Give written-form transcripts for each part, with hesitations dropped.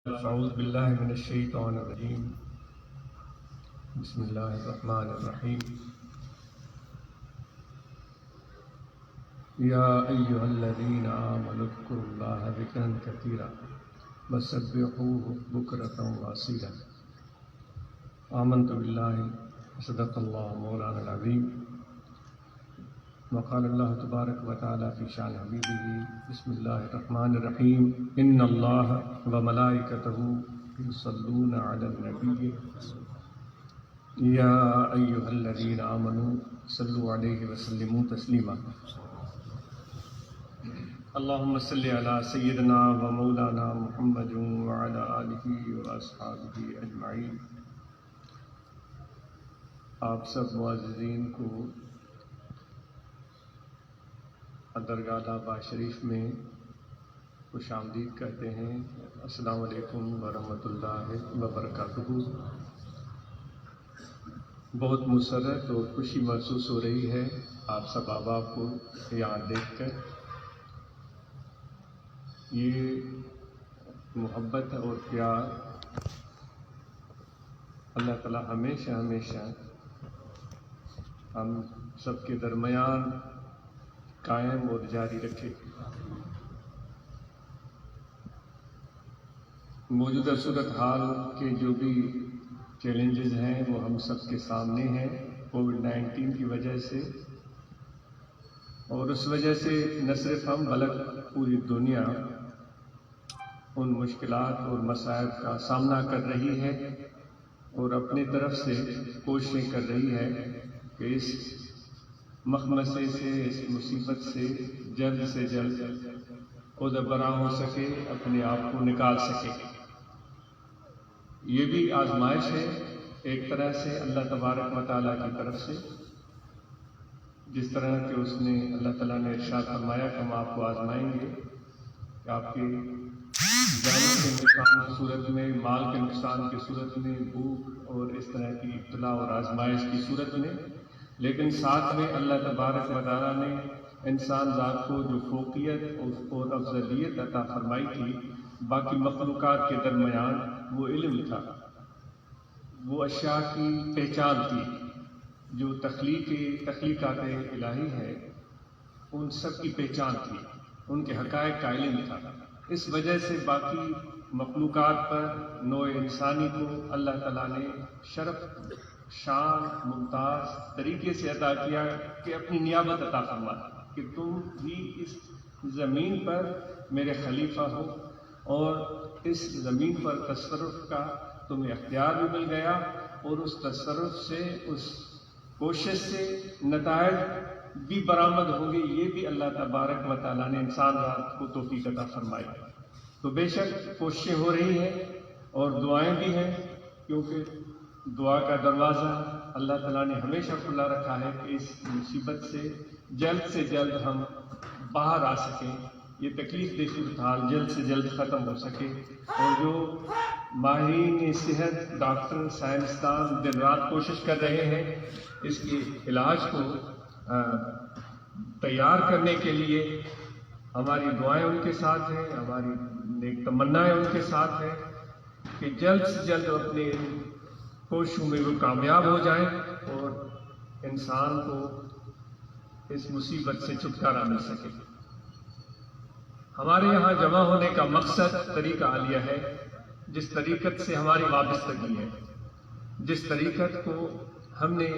أعوذ بالله من الشيطان الرجيم. بسم الله الرحمن الرحيم. يا أيها الذين آمنوا اذكروا الله ذكرا كثيرا وسبحوه بكرة وأصيلا. آمنت بالله صدق الله مولانا العظيم. وقال الله تبارك وتعالى في شأن حبيبه بسم الله الرحمن الرحيم. إن الله وملائكته يصلون على النبي يا أيها الذين آمنوا صلوا عليه وسلموا تسليما. اللهم صل على سيدنا ومولانا محمد وعلى آله وأصحابه أجمعين. آپ سب معززین کو درگاہ لابا شریف میں خوش آمدید کہتے ہیں. السلام علیکم ورحمۃ اللہ وبرکاتہ. بہت مسرت اور خوشی محسوس ہو رہی ہے آپ سب احباب کو یہاں دیکھ کر. یہ محبت اور پیار اللہ تعالیٰ ہمیشہ ہمیشہ ہم سب کے درمیان قائم اور جاری رکھے. موجودہ صورتحال کے جو بھی چیلنجز ہیں وہ ہم سب کے سامنے ہیں کووڈ-19 کی وجہ سے، اور اس وجہ سے نہ صرف ہم بلکہ پوری دنیا ان مشکلات اور مصائب کا سامنا کر رہی ہے اور اپنی طرف سے کوششیں کر رہی ہے کہ اس مخمصے سے، اس مصیبت سے جلد عہدہ برآں ہو سکے، اپنے آپ کو نکال سکے. یہ بھی آزمائش ہے ایک طرح سے اللہ تبارک و تعالیٰ کی طرف سے، جس طرح کہ اس نے اللہ تعالیٰ نے ارشاد فرمایا کہ ہم آپ کو آزمائیں گے کہ آپ کے جانوں کے نقصان کی صورت میں، مال کے نقصان کی صورت میں، بھوک اور اس طرح کی ابتلا اور آزمائش کی صورت میں. لیکن ساتھ میں اللہ تبارک و تعالیٰ نے انسان ذات کو جو فوقیت اور افضلیت عطا فرمائی تھی باقی مخلوقات کے درمیان، وہ علم تھا، وہ اشیاء کی پہچان تھی، جو تخلیقات الہی ہے ان سب کی پہچان تھی، ان کے حقائق کا علم تھا. اس وجہ سے باقی مخلوقات پر نوع انسانی کو اللہ تعالیٰ نے شرف، شان، ممتاز طریقے سے عطا کیا کہ اپنی نیابت عطا فرما کہ تم بھی اس زمین پر میرے خلیفہ ہو، اور اس زمین پر تصرف کا تمہیں اختیار بھی مل گیا، اور اس تصرف سے، اس کوشش سے نتائج بھی برآمد ہوں گے. یہ بھی اللہ تبارک و تعالیٰ نے انسان کو توفیق عطا فرمائی. تو بے شک کوششیں ہو رہی ہیں اور دعائیں بھی ہیں، کیونکہ دعا کا دروازہ اللہ تعالیٰ نے ہمیشہ کھلا رکھا ہے کہ اس مصیبت سے جلد ہم باہر آ سکیں، یہ تکلیف دہ صورتحال جلد ختم ہو سکے. اور جو ماہرین صحت، ڈاکٹر، سائنسدان دن رات کوشش کر رہے ہیں اس کے علاج کو تیار کرنے کے لیے، ہماری دعائیں ان کے ساتھ ہیں، ہماری نیک تمنائیں ان کے ساتھ ہیں کہ جلد سے جلد اپنے کوششوں میں وہ کامیاب ہو جائیں اور انسان کو اس مصیبت سے چھٹکارا مل سکے. ہمارے یہاں جمع ہونے کا مقصد طریقہ عالیہ ہے، جس طریقت سے ہماری وابستگی ہے، جس طریقت کو ہم نے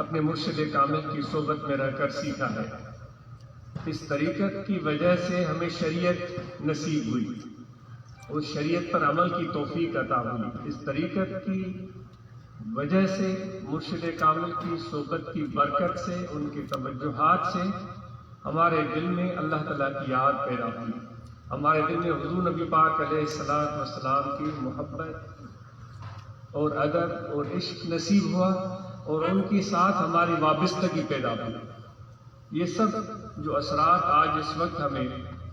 اپنے مرشد کامل کی صحبت میں رہ کر سیکھا ہے. اس طریقت کی وجہ سے ہمیں شریعت نصیب ہوئی، اس شریعت پر عمل کی توفیق عطا ہوئی. اس طریقت کی وجہ سے، مرشد کامل کی صحبت کی برکت سے، ان کے توجہات سے ہمارے دل میں اللہ تعالیٰ کی یاد پیدا ہوئی، ہمارے دل میں حضور نبی پاک علیہ السلام کی محبت اور ادب اور عشق نصیب ہوا، اور ان کے ساتھ ہماری وابستگی پیدا ہوئی. یہ سب جو اثرات آج اس وقت ہمیں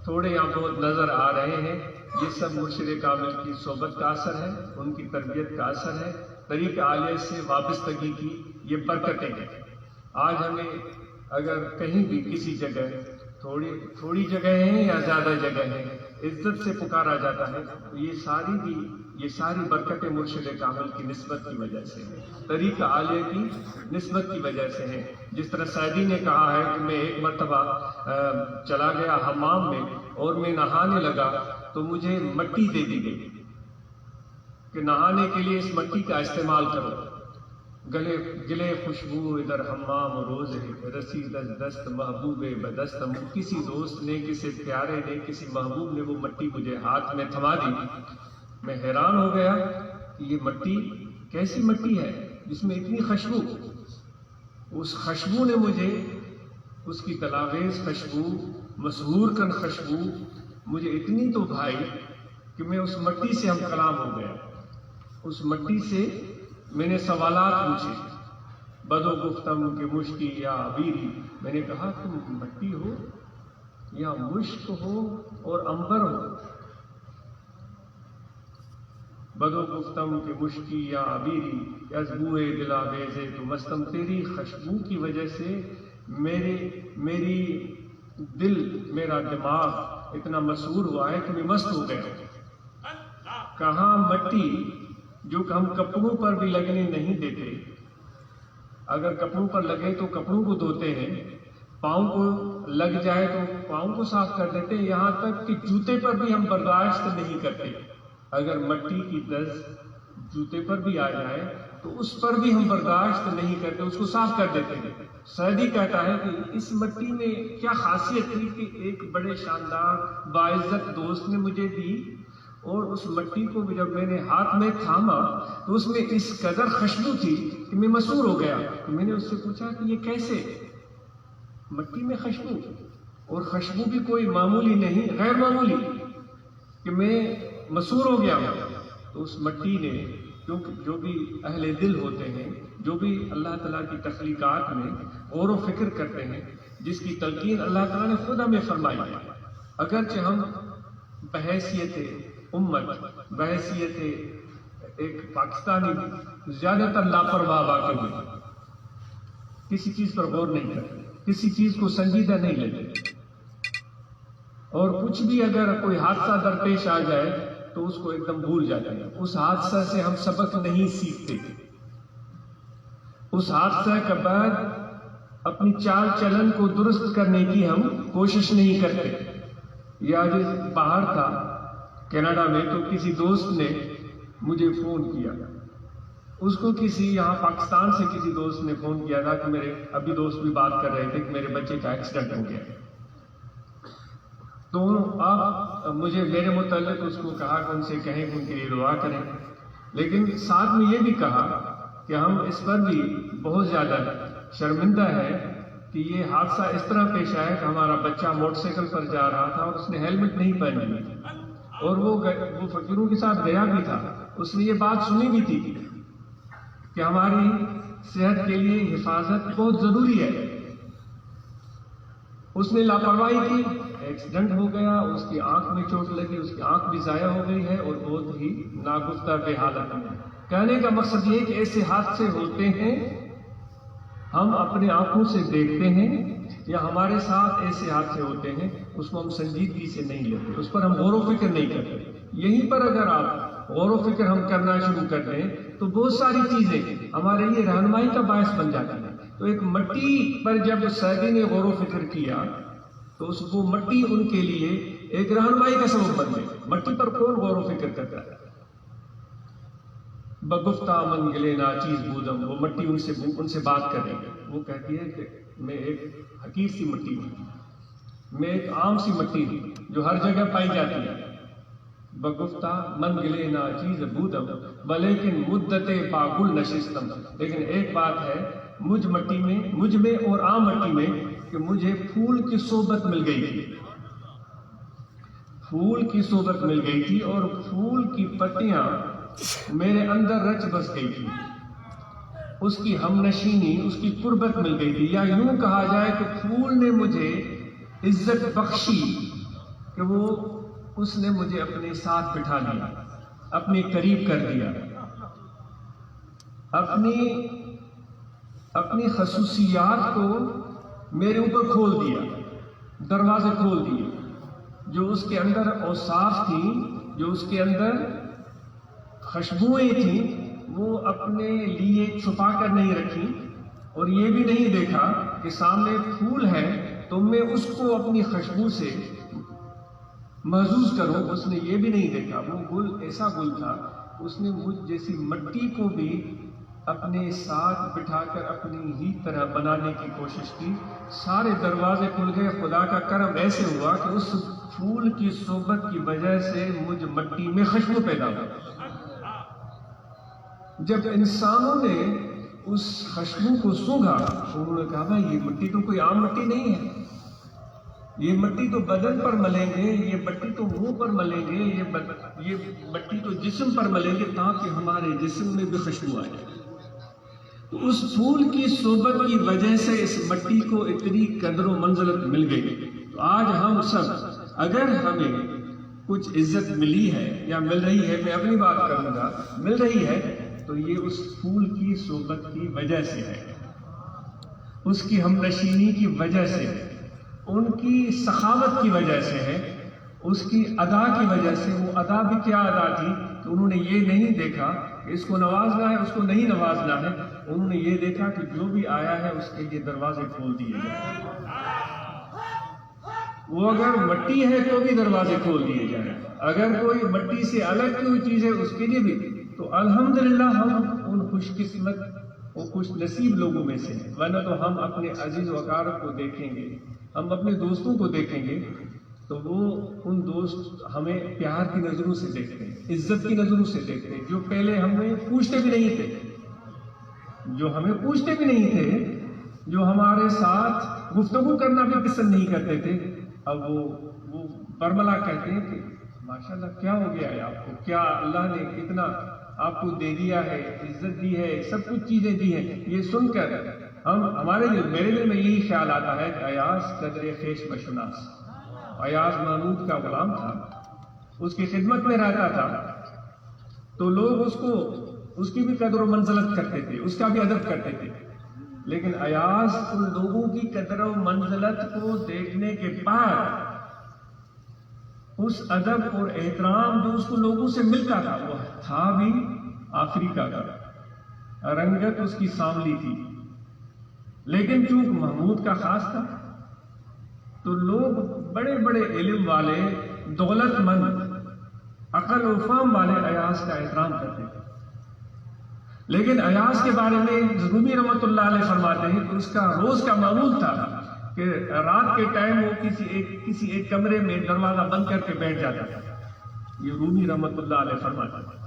تھوڑے یا بہت نظر آ رہے ہیں، یہ سب مرشد کامل کی صحبت کا اثر ہے، ان کی تربیت کا اثر ہے، طریقہ عالیہ سے وابستگی کی یہ برکتیں ہیں. آج ہمیں اگر کہیں بھی کسی جگہ تھوڑی جگہ ہیں یا زیادہ جگہ ہیں، عزت سے پکارا جاتا ہے، یہ ساری برکتیں مرشد کامل کی نسبت کی وجہ سے ہے، طریقہ عالیہ کی نسبت کی وجہ سے ہے۔ جس طرح سعدی نے کہا ہے کہ میں ایک مرتبہ چلا گیا حمام میں اور میں نہانے لگا تو مجھے مٹی دے دی گئی کہ نہانے کے لیے اس مٹی کا استعمال کرو، گلے خوشبو ادھر حمام روز ہے، رسی دست محبوب بدست۔ کسی دوست نے، کسی پیارے نے، کسی محبوب نے وہ مٹی مجھے ہاتھ میں تھما دی۔ میں حیران ہو گیا کہ یہ مٹی کیسی مٹی ہے جس میں اتنی خوشبو۔ اس خوشبو نے مجھے، اس کی تلاویز خوشبو، مسحور کن خوشبو مجھے اتنی تو بھائی کہ میں اس مٹی سے ہم کلام ہو گیا۔ اس مٹی سے میں نے سوالات پوچھے، بدو گفتم کہ مشکی یا عبیری، میں نے کہا تم مٹی ہو یا مشک ہو اور عنبر ہو؟ بدو گفتم کہ مشکی یا عبیری، ازبوئے دلا بیزے تو مستم، تیری خوشبو کی وجہ سے میری دل، میرا دماغ اتنا مسحور ہوا ہے کہ میں مست ہو گیا۔ کہاں مٹی جو کہ ہم کپڑوں پر بھی لگنے نہیں دیتے، اگر کپڑوں پر لگے تو کپڑوں کو دھوتے ہیں، پاؤں کو لگ جائے تو پاؤں کو صاف کر دیتے ہیں، یہاں تک کہ جوتے پر بھی ہم برداشت نہیں کرتے۔ اگر مٹی کی دست جوتے پر بھی آ جائے تو اس پر بھی ہم برداشت نہیں کرتے، اس کو صاف کر دیتے ہیں۔ سعدی کہتا ہے کہ اس مٹی میں کیا خاصیت تھی کہ ایک بڑے شاندار باعزت دوست نے مجھے دی، اور اس مٹی کو جب میں نے ہاتھ میں تھاما تو اس میں اس قدر خوشبو تھی کہ میں مسحور ہو گیا۔ تو میں نے اس سے پوچھا کہ یہ کیسے؟ مٹی میں خوشبو، اور خوشبو بھی کوئی معمولی نہیں، غیر معمولی، کہ میں مسحور ہو گیا ہوں۔ تو اس مٹی نے، کیونکہ جو بھی اہل دل ہوتے ہیں، جو بھی اللہ تعالیٰ کی تخلیقات میں غور و فکر کرتے ہیں، جس کی تلقین اللہ تعالیٰ نے خود ہمیں فرمائی ہے، اگرچہ ہم بحیثیت امت، بحیثیت ایک پاکستانی زیادہ تر لاپرواہ واقع ہوئے، کسی چیز پر غور نہیں کرتے، کسی چیز کو سنجیدہ نہیں لیتے، اور کچھ بھی اگر کوئی حادثہ درپیش آ جائے تو اس کو ایک دم بھول جاتے ہیں۔ اس حادثہ سے ہم سبق نہیں سیکھتے، اس حادثہ کے بعد اپنی چال چلن کو درست کرنے کی ہم کوشش نہیں کرتے۔ یہ آج باہر تھا کینیڈا میں، تو کسی دوست نے مجھے فون کیا، اس کو کسی یہاں پاکستان سے کسی دوست نے فون کیا تھا کہ میرے ابھی دوست بھی بات کر رہے تھے کہ میرے بچے کا ایکسیڈنٹ ہو گیا، تو آپ مجھے میرے متعلق اس کو کہا کہ ان سے کہیں کہ ان کے لیے دعا کریں، لیکن ساتھ میں یہ بھی کہا کہ ہم اس پر بھی بہت زیادہ شرمندہ ہے کہ یہ حادثہ اس طرح پیش آیا کہ ہمارا بچہ موٹر سائیکل پر جا رہا تھا اور اس نے ہیلمٹ نہیں پہنی تھی، اور وہ فقیروں کے ساتھ گیا بھی تھا، اس نے یہ بات سنی بھی تھی کہ ہماری صحت کے لیے حفاظت بہت ضروری ہے۔ اس نے لاپرواہی کی، ایکسیڈنٹ ہو گیا، اس کی آنکھ میں چوٹ لگی، اس کی آنکھ بھی ضائع ہو گئی ہے اور بہت ہی ناگفتہ بے حالت ہے۔ کہنے کا مقصد یہ کہ ایسے حادثے ہوتے ہیں، ہم اپنے آنکھوں سے دیکھتے ہیں، یا ہمارے ساتھ ایسے حادثے ہوتے ہیں، اس کو ہم سنجیدگی سے نہیں لیتے، اس پر ہم غور و فکر نہیں کرتے۔ یہیں پر اگر آپ غور و فکر ہم کرنا شروع کر دیں تو بہت ساری چیزیں ہمارے لیے رہنمائی کا باعث بن جاتی ہیں۔ تو ایک مٹی پر جب سعدی نے غور و فکر کیا تو وہ مٹی ان کے لیے ایک رہنمائی کا سبب بن گئی۔ مٹی پر کون غور و فکر کرتا ہے؟ بگفتہ من گلے ناچیز بودم، وہ مٹی ان سے بات کر رہی ہے، وہ کہتی ہے کہ میں ایک حقیر سی مٹی ہوں، میں ایک عام سی مٹی ہوں جو ہر جگہ پائی جاتی ہے۔ بگفتہ من گلے ناچیز بودم بلیکن مدت باگل نشستم، لیکن ایک بات ہے مجھ میں اور عام مٹی میں کہ مجھے پھول کی صحبت مل گئی تھی، پھول کی صحبت مل گئی تھی، اور پھول کی پتیاں میرے اندر رچ بس گئی تھی، اس کی ہم نشینی، اس کی قربت مل گئی تھی، یا یوں کہا جائے کہ پھول نے مجھے عزت بخشی کہ اس نے مجھے اپنے ساتھ بٹھا لیا، اپنے قریب کر دیا، اپنی خصوصیات کو میرے اوپر کھول دیا، دروازے کھول دیے، جو اس کے اندر اوصاف تھیں، جو اس کے اندر خوشبوئیں تھیں، وہ اپنے لیے چھپا کر نہیں رکھی، اور یہ بھی نہیں دیکھا کہ سامنے پھول ہے تو میں اس کو اپنی خوشبو سے محظوظ کروں، اس نے یہ بھی نہیں دیکھا۔ وہ گل ایسا گل تھا، اس نے مجھ جیسی مٹی کو بھی اپنے ساتھ بٹھا کر اپنی ہی طرح بنانے کی کوشش کی۔ سارے دروازے کھل گئے، خدا کا کرم ایسے ہوا کہ اس پھول کی صحبت کی وجہ سے مجھ مٹی میں خوشبو پیدا ہوئی۔ جب انسانوں نے اس خوشبو کو سونگھا تو انہوں نے کہا بھائی یہ مٹی تو کوئی عام مٹی نہیں ہے، یہ مٹی تو بدن پر ملیں گے، یہ مٹی تو منہ پر ملیں گے، یہ مٹی تو جسم پر ملیں گے تاکہ ہمارے جسم میں بھی خوشبو آئے۔ تو اس پھول کی صحبت کی وجہ سے اس مٹی کو اتنی قدر و منزلت مل گئی۔ تو آج ہم سب اگر ہمیں کچھ عزت ملی ہے یا مل رہی ہے، میں اپنی بات کروں گا، مل رہی ہے تو یہ اس پھول کی صحبت کی وجہ سے ہے، اس کی ہم نشینی کی وجہ سے ہے، ان کی سخاوت کی وجہ سے ہے، اس کی ادا کی وجہ سے۔ وہ ادا بھی کیا ادا تھی کہ انہوں نے یہ نہیں دیکھا کہ اس کو نوازنا ہے، اس کو نہیں نوازنا ہے، انہوں نے یہ دیکھا کہ جو بھی آیا ہے اس کے لیے دروازے کھول دیے جائیں۔ وہ اگر مٹی ہے تو بھی دروازے کھول دیے جائیں، اگر کوئی مٹی سے الگ کوئی چیز ہے اس کے لیے بھی۔ تو الحمدللہ ہم ان خوش قسمت اور خوش نصیب لوگوں میں سے ہیں، ورنہ تو ہم اپنے عزیز و اقارب کو دیکھیں گے، ہم اپنے دوستوں کو دیکھیں گے تو وہ ان دوست ہمیں پیار کی نظروں سے دیکھتے ہیں، عزت کی نظروں سے دیکھتے ہیں، جو پہلے ہمیں پوچھتے بھی نہیں تھے، جو ہمیں پوچھتے بھی نہیں تھے، جو ہمارے ساتھ گفتگو کرنا بھی پسند نہیں کرتے تھے، اب وہ برملا کہتے ہیں کہ ماشاءاللہ کیا ہو گیا ہے آپ کو، کیا اللہ نے اتنا آپ کو دے دیا ہے، عزت دی ہے، سب کچھ چیزیں دی ہیں۔ یہ سن کر میرے دل میں یہی خیال آتا ہے کہ ایاز قدر خویش بشناس، ایاز محمود کا غلام تھا، اس کی خدمت میں رہتا تھا تو لوگ اس کی بھی قدر و منزلت کرتے تھے، اس کا بھی ادب کرتے تھے، لیکن ایاز ان لوگوں کی قدر و منزلت کو دیکھنے کے بعد اس ادب اور احترام جو اس کو لوگوں سے ملتا تھا، وہ تھا بھی افریقہ کا، رنگت اس کی سانولی تھی، لیکن چونکہ محمود کا خاص تھا تو لوگ بڑے بڑے علم والے، دولت مند، عقل و فہم والے ایاز کا احترام کرتے تھے۔ لیکن ایاز کے بارے میں رومی رحمۃ اللہ علیہ فرماتے ہیں کہ اس کا روز کا معمول تھا کہ رات کے ٹائم وہ کسی ایک کمرے میں دروازہ بند کر کے بیٹھ جاتا تھا، یہ رومی رحمۃ اللہ علیہ فرماتے ہیں۔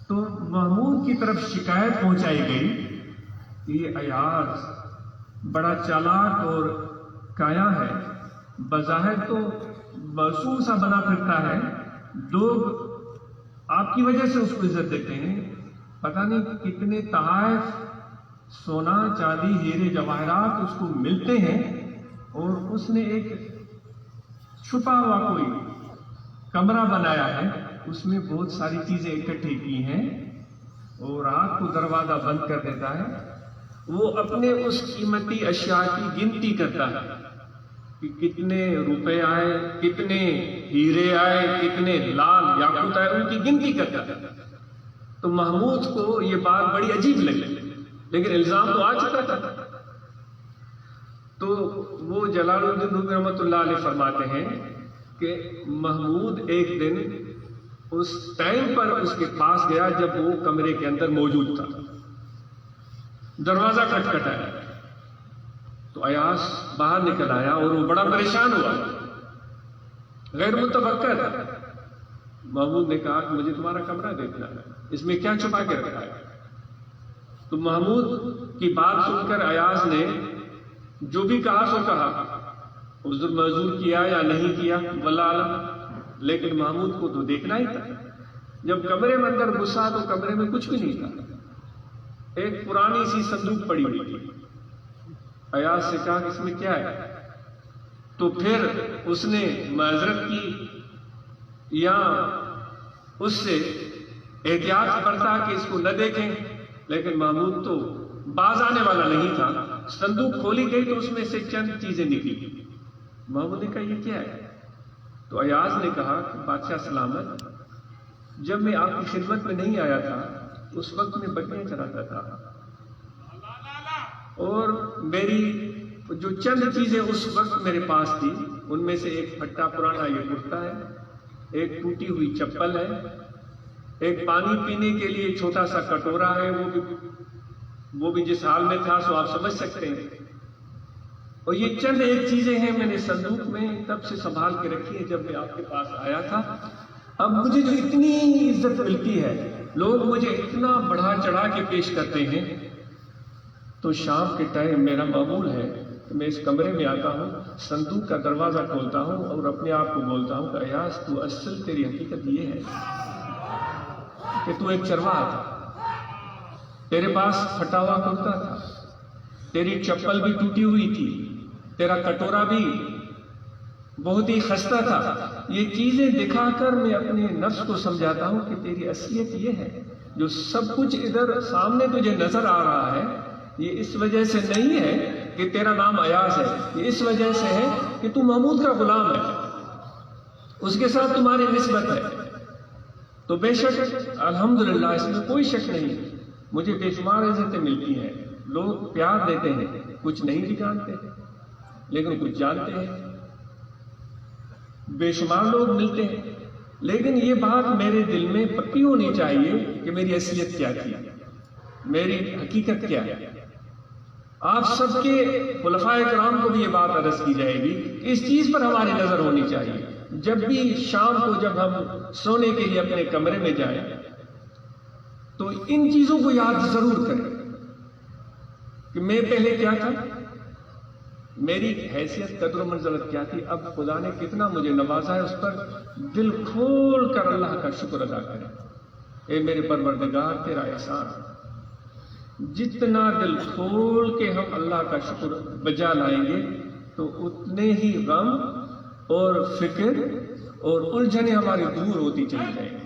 تو محمود کی طرف شکایت پہنچائی گئی کہ یہ ایاز بڑا چالاک اور کایا ہے، بظاہر تو معصوم سا بنا پھرتا ہے، لوگ آپ کی وجہ سے اس کو عزت دیتے ہیں، پتہ نہیں کتنے تحائف سونا چاندی ہیرے جواہرات اس کو ملتے ہیں، اور اس نے ایک چھپا ہوا کوئی کمرہ بنایا ہے، اس میں بہت ساری چیزیں اکٹھی کی ہیں، اور رات کو دروازہ بند کر دیتا ہے، وہ اپنے اس قیمتی اشیاء کی گنتی کرتا ہے کہ کتنے روپے آئے، کتنے ہیرے آئے، کتنے لال یاقوت آئے، ان کی گنتی کرتا ہے۔ تو محمود کو یہ بات بڑی عجیب لگی، لیکن الزام تو آ چکا تھا۔ تو وہ جلال الدین رومی رحمۃ اللہ علیہ فرماتے ہیں کہ محمود ایک دن اس ٹائم پر اس کے پاس گیا جب وہ کمرے کے اندر موجود تھا، دروازہ کھٹکھٹایا تو ایاز باہر نکل آیا اور وہ بڑا پریشان ہوا، غیر متفقہ تھا۔ محمود نے کہا کہ مجھے تمہارا کمرہ دیکھنا ہے، اس میں کیا چھپا کے رکھا ہے؟ تو محمود کی بات سن کر ایاز نے جو بھی کہا سو کہا، عذر معذور کیا یا نہیں کیا واللہ عالم، لیکن محمود کو تو دیکھنا ہی تھا۔ جب کمرے میں اندر گھسا تو کمرے میں کچھ بھی نہیں تھا، ایک پرانی سی صندوق پڑی ہوئی تھی۔ ایاز سے کہا کہ اس میں کیا ہے؟ تو پھر اس نے معذرت کی یا اس سے احتیاط برتا کہ اس کو نہ دیکھیں، لیکن محمود تو باز آنے والا نہیں تھا۔ صندوق کھولی گئی تو اس میں سے چند چیزیں نکلی۔ محمود نے کہا یہ کیا ہے؟ تو ایاز نے کہا کہ بادشاہ سلامت، جب میں آپ کی خدمت میں نہیں آیا تھا اس وقت میں بکریاں چراتا تھا، اور میری جو چند چیزیں اس وقت میرے پاس تھی ان میں سے ایک پھٹا پرانا یہ کرتا ہے، ایک ٹوٹی ہوئی چپل ہے، ایک پانی پینے کے لیے چھوٹا سا کٹورا ہے، وہ بھی جس حال میں تھا سو آپ سمجھ سکتے ہیں، اور یہ چند ایک چیزیں ہیں میں نے صندوق میں تب سے سنبھال کے رکھی ہے جب میں آپ کے پاس آیا تھا۔ اب مجھے جو اتنی عزت ملتی ہے، لوگ مجھے اتنا بڑھا چڑھا کے پیش کرتے ہیں، تو شام کے ٹائم میرا معمول ہے کہ میں اس کمرے میں آتا ہوں، صندوق کا دروازہ کھولتا ہوں اور اپنے آپ کو بولتا ہوں کہ ایاز تو اصل تیری حقیقت یہ ہے کہ تو ایک چرواہا تھا، تیرے پاس پھٹا ہوا کرتا تھا، تیری چپل بھی ٹوٹی ہوئی تھی، تیرا کٹورا بھی بہت ہی خستہ تھا۔ یہ چیزیں دکھا کر میں اپنے نفس کو سمجھاتا ہوں کہ تیری اصلیت یہ ہے، جو سب کچھ ادھر سامنے تجھے نظر آ رہا ہے یہ اس وجہ سے نہیں ہے کہ تیرا نام ایاز ہے، یہ اس وجہ سے ہے کہ تو محمود کا غلام ہے، اس کے ساتھ تمہاری نسبت ہے۔ تو بے شک الحمدللہ اس میں کوئی شک نہیں، مجھے بے شمار عزتیں ملتی ہیں، لوگ پیار دیتے ہیں، کچھ نہیں بھی جانتے لیکن کچھ جانتے ہیں، بے شمار لوگ ملتے ہیں، لیکن یہ بات میرے دل میں پکی ہونی چاہیے کہ میری اصلیت کیا تھی، میری حقیقت کیا ہے۔ آپ سب کے خلفائے کرام کو بھی یہ بات عرض کی جائے گی کہ اس چیز پر ہماری نظر ہونی چاہیے، جب بھی شام کو جب ہم سونے کے لیے اپنے کمرے میں جائیں تو ان چیزوں کو یاد ضرور کریں کہ میں پہلے کیا تھا، میری حیثیت قدر و منزلت کیا تھی، اب خدا نے کتنا مجھے نوازا ہے، اس پر دل کھول کر اللہ کا شکر ادا کریں۔ اے میرے پروردگار تیرا احسان، جتنا دل کھول کے ہم اللہ کا شکر بجا لائیں گے تو اتنے ہی غم اور فکر اور الجھنیں ہماری دور ہوتی چلی جائیں گی،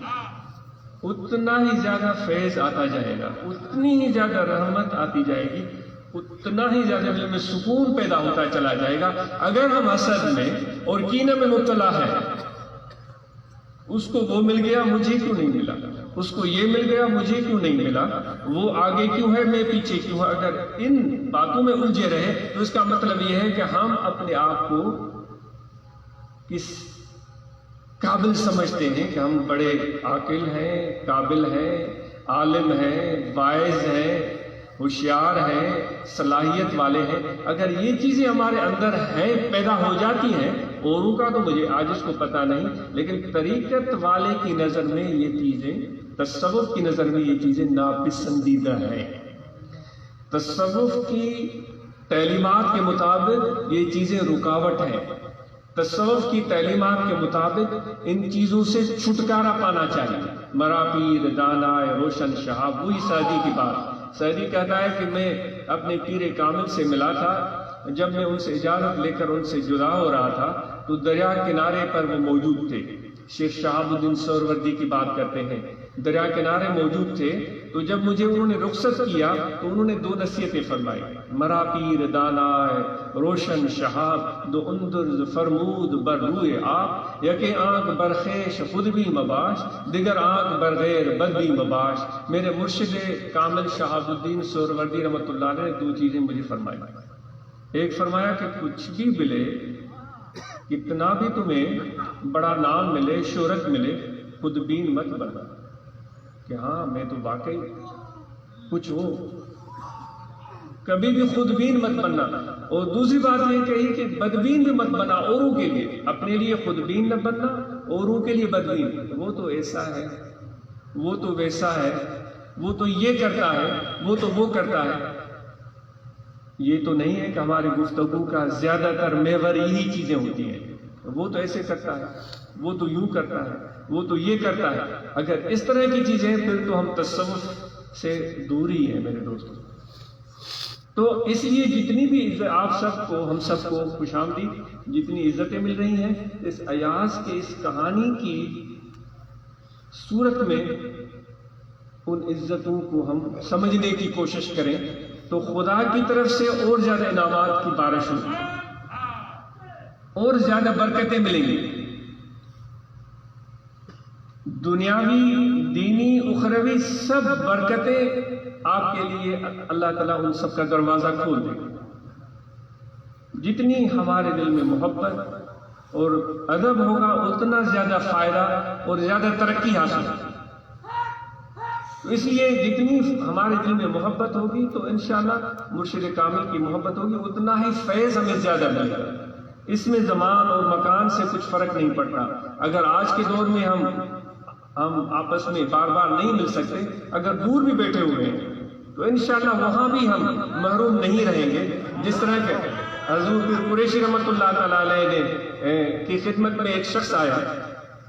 اتنا ہی زیادہ فیض آتا جائے گا، اتنی ہی زیادہ رحمت آتی جائے گی، اتنا ہی زیادہ دل میں سکون پیدا ہوتا چلا جائے گا۔ اگر ہم حسد میں اور کینہ میں مبتلا ہے، اس کو وہ مل گیا مجھے کیوں نہیں ملا، اس کو یہ مل گیا مجھے کیوں نہیں ملا، وہ آگے کیوں ہے میں پیچھے کیوں ہے، اگر ان باتوں میں الجھے رہے تو اس کا مطلب یہ ہے کہ ہم اپنے آپ کو کس قابل سمجھتے ہیں کہ ہم بڑے عاقل ہیں، قابل ہیں، عالم ہیں، واعظ ہیں، ہوشیار ہیں، صلاحیت والے ہیں۔ اگر یہ چیزیں ہمارے اندر ہیں، پیدا ہو جاتی ہیں، اوروں کا تو مجھے آج اس کو پتہ نہیں، لیکن طریقت والے کی نظر میں یہ چیزیں، تصوف کی نظر میں یہ چیزیں ناپسندیدہ ہیں۔ تصوف کی تعلیمات کے مطابق یہ چیزیں رکاوٹ ہیں، تصوف کی تعلیمات کے مطابق ان چیزوں سے چھٹکارا پانا چاہیے۔ مرا پیر دانا روشن شہاب، وہی سعدی کی بات۔ سعدی کہتا ہے کہ میں اپنے پیر کامل سے ملا تھا، جب میں ان سے اجازت لے کر ان سے جدا ہو رہا تھا تو دریا کنارے پر وہ موجود تھے۔ شیخ شہاب الدین سہروردی کی بات کرتے ہیں، دریا کنارے موجود تھے، تو جب مجھے انہوں نے رخصت کیا تو انہوں نے دو نصیحتیں فرمائی، مرا پیر دانا روشن شہاب، دو اندر فرمود بر روئے آپ، یکے آنکھ برخیش خود بھی مباش، دیگر آنکھ برغیر بد بھی مباش۔ میرے مرشد کامل شہاب الدین سہروردی رحمۃ اللہ علیہ نے دو چیزیں مجھے فرمائی، ایک فرمایا کہ کچھ بھی ملے، کتنا بھی تمہیں بڑا نام ملے، شہرت ملے، خود بین مت بنا کہ ہاں میں تو واقعی کچھ ہوں، کبھی بھی خود بین مت بننا۔ اور دوسری بات یہ کہی کہ بدبین بھی مت بنا، اوروں کے لیے، اپنے لیے خود بین نہ بننا، اوروں کے لیے بدبین، وہ تو ایسا ہے، وہ تو ویسا ہے، وہ تو یہ کرتا ہے، وہ تو وہ کرتا ہے۔ یہ تو نہیں ہے کہ ہماری گفتگو کا زیادہ تر محور یہی چیزیں ہوتی ہیں، وہ تو ایسے کرتا ہے، وہ تو یوں کرتا ہے، وہ تو یہ کرتا ہے۔ اگر اس طرح کی چیزیں پھر تو ہم تصوف سے دور ہی ہیں میرے دوستوں۔ تو اس لیے جتنی بھی آپ سب کو، ہم سب کو خوش آمدید، جتنی عزتیں مل رہی ہیں اس ایاز کے اس کہانی کی صورت میں، ان عزتوں کو ہم سمجھنے کی کوشش کریں تو خدا کی طرف سے اور زیادہ انعامات کی بارش ہوگی، اور زیادہ برکتیں ملیں گی، دنیاوی، دینی، اخروی سب برکتیں آپ کے لیے اللہ تعالیٰ ان سب کا دروازہ کھول دے. جتنی ہمارے دل میں محبت اور ادب ہوگا اتنا زیادہ فائدہ اور زیادہ ترقی حاصل ہوگی. تو اس لیے جتنی ہمارے دل میں محبت ہوگی تو انشاءاللہ مرشد کامل کی محبت ہوگی اتنا ہی فیض ہمیں زیادہ ملے گا. اس میں زمان اور مکان سے کچھ فرق نہیں پڑتا. اگر آج کے دور میں ہم آپس میں بار بار نہیں مل سکتے، اگر دور بھی بیٹھے ہوئے ہیں تو انشاءاللہ وہاں بھی ہم محروم نہیں رہیں گے. جس طرح کہ حضور پیر قریشی رحمۃ اللہ تعالیٰ علیہ کی خدمت میں ایک شخص آیا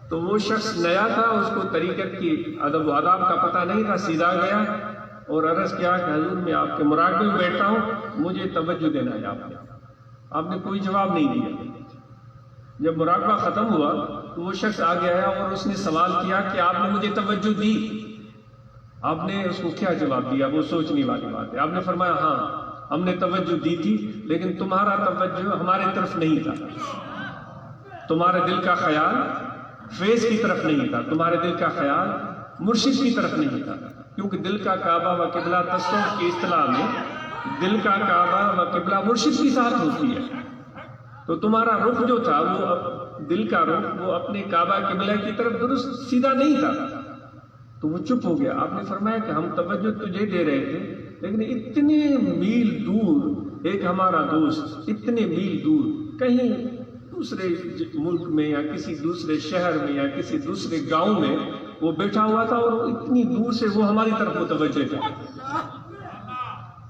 تو وہ شخص نیا تھا، اس کو طریقت کی ادب و آداب کا پتہ نہیں تھا. سیدھا گیا اور عرض کیا کہ حضور میں آپ کے مراقبے میں بیٹھتا ہوں، مجھے توجہ دینا ہے. آپ نے کوئی جواب نہیں دیا. جب مراقبہ ختم ہوا تو وہ شخص آگے آیا اور اس نے سوال کیا کہ آپ نے مجھے توجہ دی. آپ نے اس کو کیا جواب دیا؟ وہ سوچنے والی بات ہے. آپ نے فرمایا ہاں ہم نے توجہ دی تھی، لیکن تمہارا توجہ ہمارے طرف نہیں تھا. تمہارے دل کا خیال فیض کی طرف نہیں تھا، تمہارے دل کا خیال مرشد کی طرف نہیں تھا. کیونکہ دل کا کعبہ و قبلہ تصوف کی اصطلاح میں دل کا کعبہ و قبلہ مرشد کی ساتھ ہوتی ہے. تو تمہارا رخ جو تھا وہ دل کا رخ وہ اپنے کعبہ قبلہ کی طرف درست سیدھا نہیں تھا. تو وہ چپ ہو گیا. آپ نے فرمایا کہ ہم توجہ تجھے دے رہے تھے، لیکن اتنے میل دور ایک ہمارا دوست اتنے میل دور کہیں دوسرے ملک میں یا کسی دوسرے شہر میں یا کسی دوسرے گاؤں میں وہ بیٹھا ہوا تھا اور اتنی دور سے وہ ہماری طرف متوجہ تھا.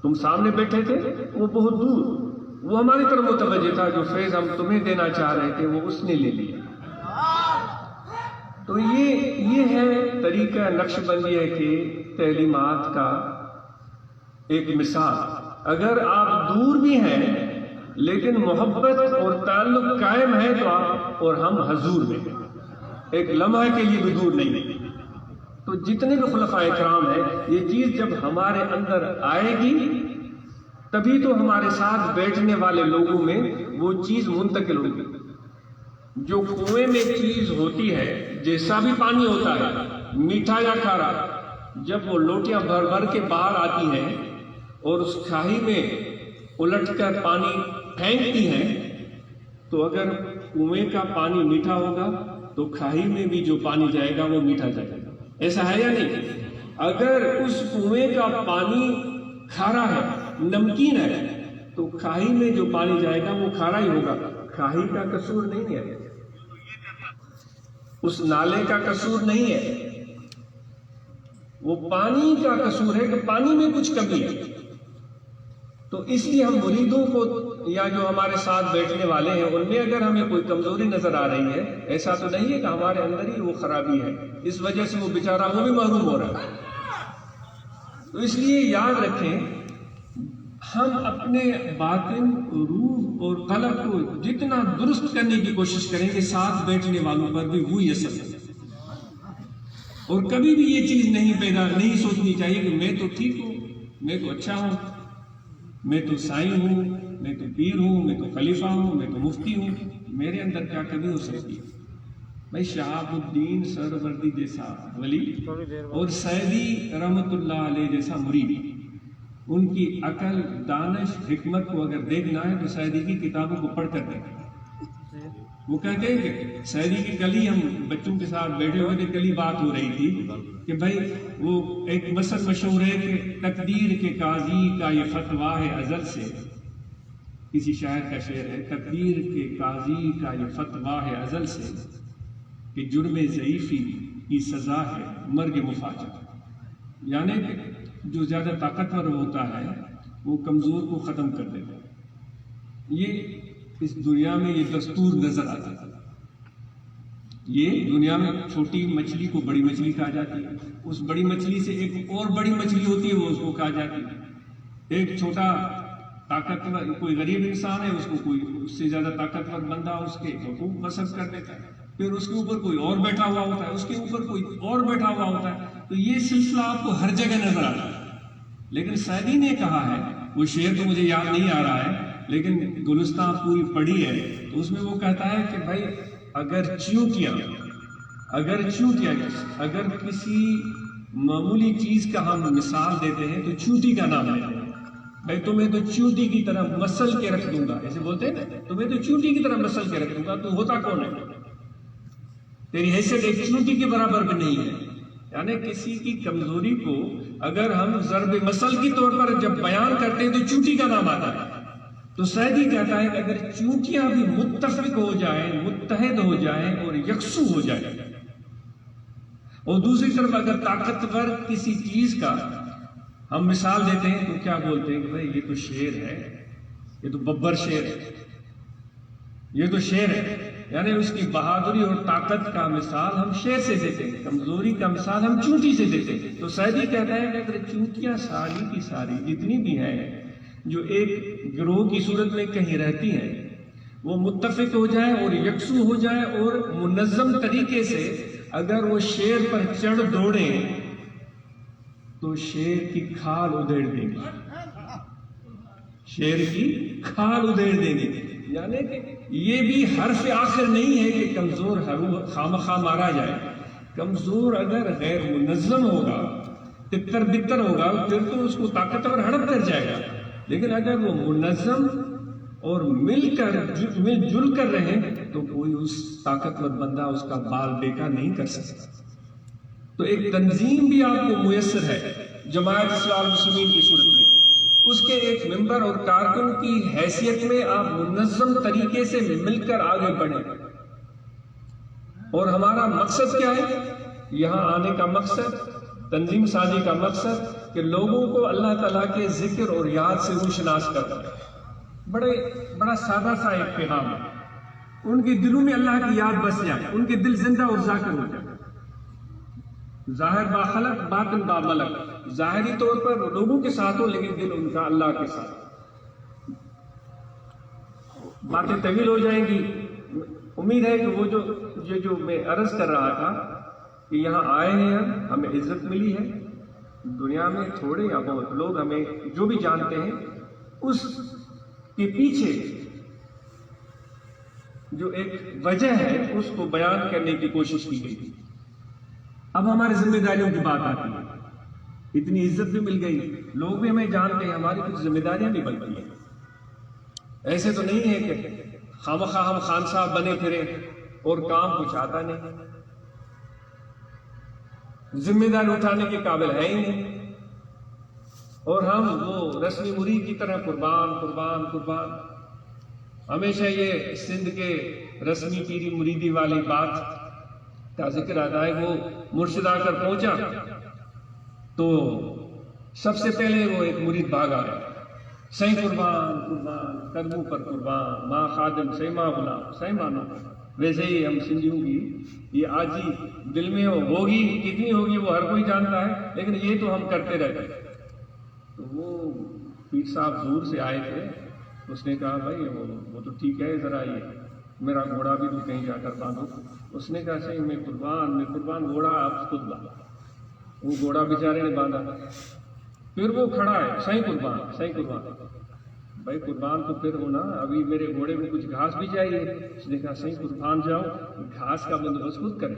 تم سامنے بیٹھے تھے، وہ بہت دور وہ ہماری طرف متوجہ تھا. جو فیض ہم تمہیں دینا چاہ رہے تھے وہ اس نے لے لیا. تو یہ ہے طریقہ نقش بندیہ کے تعلیمات کا ایک مثال. اگر آپ دور بھی ہیں لیکن محبت اور تعلق قائم ہے تو آپ اور ہم حضور میں ایک لمحے کے لیے بھی دور نہیں. تو جتنے بھی خلفائے کرام ہیں یہ چیز جب ہمارے اندر آئے گی تبھی تو ہمارے ساتھ بیٹھنے والے لوگوں میں وہ چیز منتقل ہوگی. جو کنویں میں چیز ہوتی ہے، جیسا بھی پانی ہوتا ہے میٹھا یا کھارا، جب وہ لوٹیاں بھر بھر کے باہر آتی ہیں اور اس کھائی میں الٹ کر پانی پھینکتی ہیں تو اگر کنویں کا پانی میٹھا ہوگا تو کھائی میں بھی جو پانی جائے گا وہ میٹھا جائے گا. ایسا ہے یا نہیں؟ اگر اس کنویں کا پانی کھارا ہے، نمکین ہے، تو کھائی میں جو پانی جائے گا وہ کھارا ہی ہوگا. کھائی کا قصور نہیں ہے، اس نالے کا قصور نہیں ہے، وہ پانی کا قصور ہے کہ پانی میں کچھ کمی ہے. تو اس لیے ہم مریدوں کو یا جو ہمارے ساتھ بیٹھنے والے ہیں ان میں اگر ہمیں کوئی کمزوری نظر آ رہی ہے، ایسا تو نہیں ہے کہ ہمارے اندر ہی وہ خرابی ہے، اس وجہ سے وہ بیچارہ وہ بھی محروم ہو رہا ہے. تو اس لیے یاد رکھیں ہم اپنے باطن، روح اور قلب کو جتنا درست کرنے کی کوشش کریں گے ساتھ بیٹھنے والوں پر بھی وہی اثر ہے. اور کبھی بھی یہ چیز نہیں سوچنی چاہیے کہ میں تو ٹھیک ہوں، میں تو اچھا ہوں، میں تو سائیں ہوں، میں تو پیر ہوں، میں تو خلیفہ ہوں، میں تو مفتی ہوں، میرے اندر کیا کمی ہو سکتی ہے. میں شہاب الدین سہروردی جیسا ولی اور سیدی رحمت اللہ علیہ جیسا مرید، ان کی عقل، دانش، حکمت کو اگر دیکھنا ہے تو سیدی کی کتابوں کو پڑھ کر دیکھیں. وہ کہتے ہیں کہ سیدی کی کل ہی ہم بچوں کے ساتھ بیٹھے ہوئے تھے، کل ہی بات ہو رہی تھی کہ بھائی وہ ایک مثل مشہور ہے کہ تقدیر کے قاضی کا یہ فتویٰ ہے ازل سے. کسی شاعر کا شعر ہے، تقدیر کے قاضی کا یہ فتویٰ ہے ازل سے کہ جرم ضعیفی کی سزا ہے مرگ مفاجہ. یعنی کہ جو زیادہ طاقتور ہوتا ہے وہ کمزور کو ختم کر دیتا ہے. یہ اس دنیا میں یہ دستور نظر آتا ہے. یہ دنیا میں چھوٹی مچھلی کو بڑی مچھلی کہا جاتی ہے، اس بڑی مچھلی سے ایک اور بڑی مچھلی ہوتی ہے وہ اس کو کہا جاتی ہے. ایک چھوٹا طاقتور کوئی غریب انسان ہے، اس کو کوئی اس سے زیادہ طاقتور بندہ اس کے حقوق مسلط کر دیتا ہے. پھر اس کے اوپر کوئی اور بیٹھا ہوا ہوتا ہے، اس کے اوپر کوئی اور بیٹھا ہوا ہوتا ہے. تو یہ سلسلہ آپ کو ہر جگہ نظر آتا ہے. لیکن سعدی نے کہا ہے، وہ شعر تو مجھے یاد نہیں آ رہا ہے لیکن گلستان پوری پڑھی ہے، تو اس میں وہ کہتا ہے کہ بھائی اگر چیونٹیاں اگر چونٹیاں اگر کسی معمولی چیز کا ہم مثال دیتے ہیں تو چونٹی کا نام لیتے ہیں، بھائی تمہیں تو چونٹی کی طرح مسل کے رکھ دوں گا، ایسے بولتے ہیں نا، تمہیں تو چونٹی کی طرح مسل کے رکھ دوں گا، تو ہوتا کون ہے؟ تیری حیثیت ایک چونٹی کے برابر بھی نہیں ہے۔ یعنی کسی کی کمزوری کو اگر ہم ضرب مثل کی طور پر جب بیان کرتے ہیں تو چونٹی کا نام آتا ہے۔ تو سعدی کہتا ہے کہ اگر چونٹیاں بھی متفق ہو جائیں، متحد ہو جائیں اور یکسو ہو جائیں، اور دوسری طرف اگر طاقتور کسی چیز کا ہم مثال دیتے ہیں تو کیا بولتے ہیں کہ بھائی یہ تو شیر ہے، یہ تو ببر شیر ہے، یہ تو شیر ہے، یعنی اس کی بہادری اور طاقت کا مثال ہم شیر سے دیتے ہیں، کمزوری کا مثال ہم چونٹی سے دیتے ہیں۔ تو سعدی کہتا ہے کہ اگر چونٹیاں ساری کی ساری جتنی بھی ہیں جو ایک گروہ کی صورت میں کہیں رہتی ہیں، وہ متفق ہو جائیں اور یکسو ہو جائیں اور منظم طریقے سے اگر وہ شیر پر چڑھ دوڑیں تو شیر کی کھال ادھیڑ دیں گے، شیر کی کھال ادھیڑ دیں گے۔ یعنی کہ یہ بھی حرف آخر نہیں ہے کہ کمزور خامخواہ مارا جائے، کمزور اگر غیر منظم ہوگا، تتر بتر ہوگا، پھر تو اس کو طاقتور ہڑپ کر جائے گا، لیکن اگر وہ منظم اور مل جل کر رہے تو کوئی اس طاقتور بندہ اس کا بال بیکا نہیں کر سکتا۔ تو ایک تنظیم بھی آپ کو میسر ہے جماعت اسلامی المسلمین کی صورت میں، اس کے ایک ممبر اور کارکن کی حیثیت میں آپ منظم طریقے سے مل کر آگے بڑھیں۔ اور ہمارا مقصد کیا ہے یہاں آنے کا مقصد، تنظیم سازی کا مقصد کہ لوگوں کو اللہ تعالیٰ کے ذکر اور یاد سے روشناس کرنا۔ بڑا سادہ سا ایک پیغام ہے، ان کے دلوں میں اللہ کی یاد بس جائے، ان کے دل زندہ اور ذاکر ہو جائے۔ ظاہر با خلق باطن با ملک، ظاہری طور پر لوگوں کے ساتھ ہو لیکن دل ان کا اللہ کے ساتھ۔ باتیں طویل ہو جائیں گی، امید ہے کہ وہ جو میں عرض کر رہا تھا کہ یہاں آئے ہیں ہمیں عزت ملی ہے، دنیا میں تھوڑے یا بہت لوگ ہمیں جو بھی جانتے ہیں، اس کے پیچھے جو ایک وجہ ہے اس کو بیان کرنے کی کوشش کی گئی۔ اب ہماری ذمہ داریوں کی بات آتی ہے، اتنی عزت بھی مل گئی، لوگ بھی ہمیں جانتے ہیں، ہماری کچھ ذمہ داریاں بھی بنتی ہیں۔ ایسے تو نہیں ہے کہ خامخواہ ہم خان صاحب بنے پھرے اور کام کچھ آتا نہیں، ذمہ داری اٹھانے کے قابل ہے ہی نہیں، اور ہم وہ رسمی مرید کی طرح قربان قربان قربان۔ ہمیشہ یہ سندھ کے رسمی پیری مریدی والی بات کا ذکر آتا ہے، وہ مرشد آ کر پہنچا تو سب سے پہلے وہ ایک مرید بھاگا، سیں قربان قربان قدموں پر قربان، ماں خادم سیں ماں غلام سیں مانو۔ ویسے ہی ہم سندھیوں کی یہ آجی دل میں ہوگی، کتنی ہوگی وہ ہر کوئی جانتا ہے، لیکن یہ تو ہم کرتے رہتے ہیں۔ تو وہ پیر صاحب زور سے آئے تھے، اس نے کہا بھائی وہ تو ٹھیک ہے، ذرا یہ میرا گھوڑا بھی تو کہیں جا کر باندھو۔ اس نے کہا صحیح میں قربان گھوڑا آپ خود باندھا۔ وہ گھوڑا بیچارے نے باندھا، پھر وہ کھڑا ہے صحیح قربان بھائی قربان تو پھر ہونا، ابھی میرے گھوڑے کو کچھ گھاس بھی چاہیے۔ اس نے کہا صحیح قربان جاؤ، گھاس کا بندوبست خود کر۔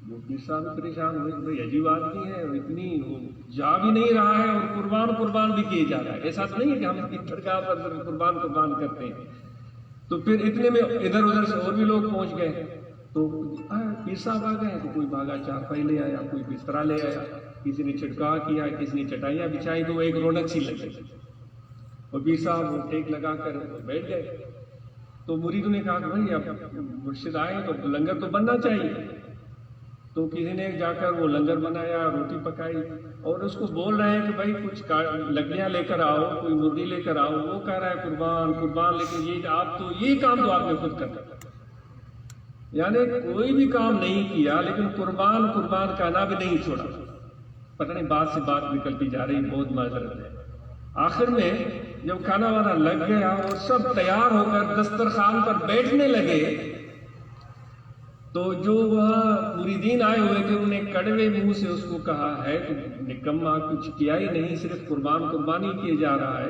وہ پیر صاحب پریشان ہوئے، بھائی عجیب آدمی ہے، اتنی وہ جا بھی نہیں رہا ہے اور قربان بھی کیے جا رہا ہے۔ ایسا تو نہیں ہے کہ ہم اس درگاہ پر قربان کرتے ہیں۔ تو پھر اتنے میں ادھر ادھر سے اور بھی لوگ پہنچ گئے، تو پیر صاحب آ گئے تو کوئی بھاگا چارپائی لے آیا، کوئی بسترا لے آیا، کسی نے چھڑکاو کیا، کسی نے چٹائیاں بچھائی، تو ایک رونق سی لگ گئی۔ اور پیر صاحب وہ ٹیک لگا کر بیٹھ گئے۔ تو مریدوں نے کہا کہ بھائی اب مرشد آئے تو لنگر تو بننا چاہیے۔ تو کسی نے جا کر وہ لنگر بنایا، روٹی پکائی، اور اس کو بول رہے ہیں کہ بھائی کچھ لکڑیاں لے کر آؤ، کوئی مرغی لے کر آؤ۔ وہ کہہ رہا ہے قربان، لیکن یہ کام تو آپ نے خود کرنا۔ یعنی کوئی بھی کام نہیں کیا لیکن قربان کہنا بھی نہیں چھوڑا۔ پتہ نہیں بات سے بات نکلتی جا رہی، بہت معذرت ہے۔ آخر میں جب کھانا وانا لگ گیا اور سب تیار ہو کر دسترخوان پر بیٹھنے لگے تو جو وہاں مریدین آئے ہوئے تھے انہوں نے کڑوے منہ سے اس کو کہا ہے کہ نکما کچھ کیا ہی نہیں، صرف قربانی کیے جا رہا ہے،